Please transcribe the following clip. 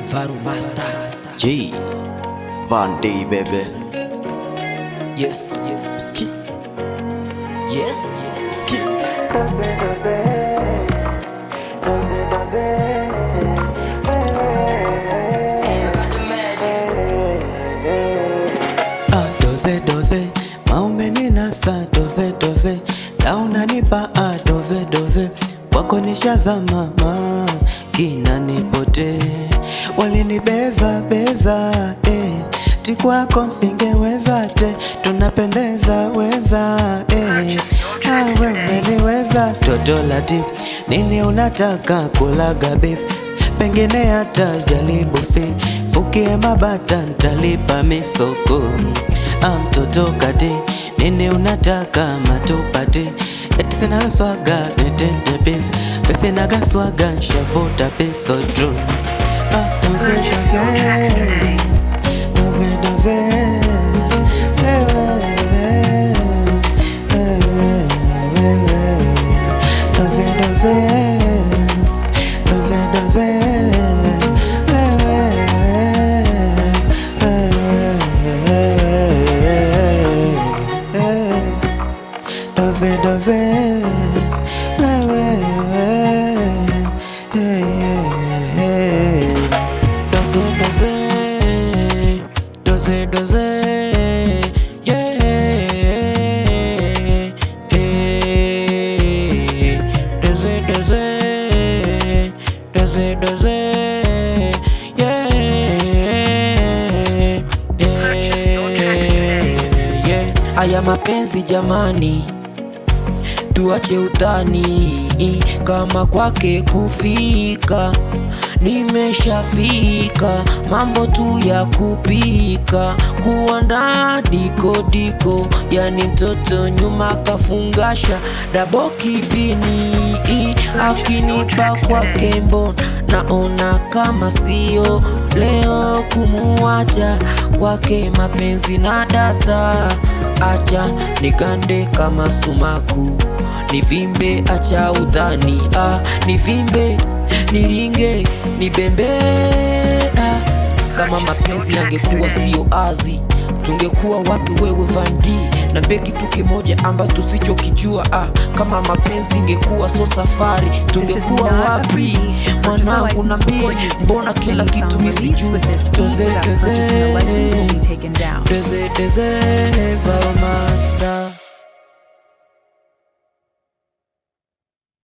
Faru Master. G Van D, baby. Yes, yes. Ski. Yes. Ski. Doze doze, maumeni nasa doze doze, na unanipa doze doze, kwako nishazama kinanipote, walinibeza beza tikwako singeweza te, tunapendeza weza wewe umeniweza toto latif, nini unataka kulaga beef, pengine hata jaribu si fukie mabata ntalipa misoko. Mtoto kati, nini unataka matupati, eti sina swaga netende pisi, pesi naga swaga nshavuta piso true. Doze doze, doze doze, doze doze, doze doze, doze doze, doze doze, yeah, doze doze, doze doze, yeah, yeah. Haya mapenzi jamani, tuache utani, kama kwake kufika nimeshafika, mambo tu ya kupika, kuandaa diko diko, yani mtoto nyuma kafungasha daboki bini, akinipa kwake mbona naona kama sio leo kumuacha, kwake mapenzi na data, acha nikande kama sumaku, nivimbe acha udhani, nivimbe niringe nibembe, kama mapenzi yangekuwa sio azi, tungekuwa wapi wewe Van D na Beki tu kimoja ambacho tusichokijua, kama mapenzi ingekuwa so safari, tungekuwa wapi mwanangu, nambie mbona kila kitu misijui. Doze doze, doze doze, Faru Master.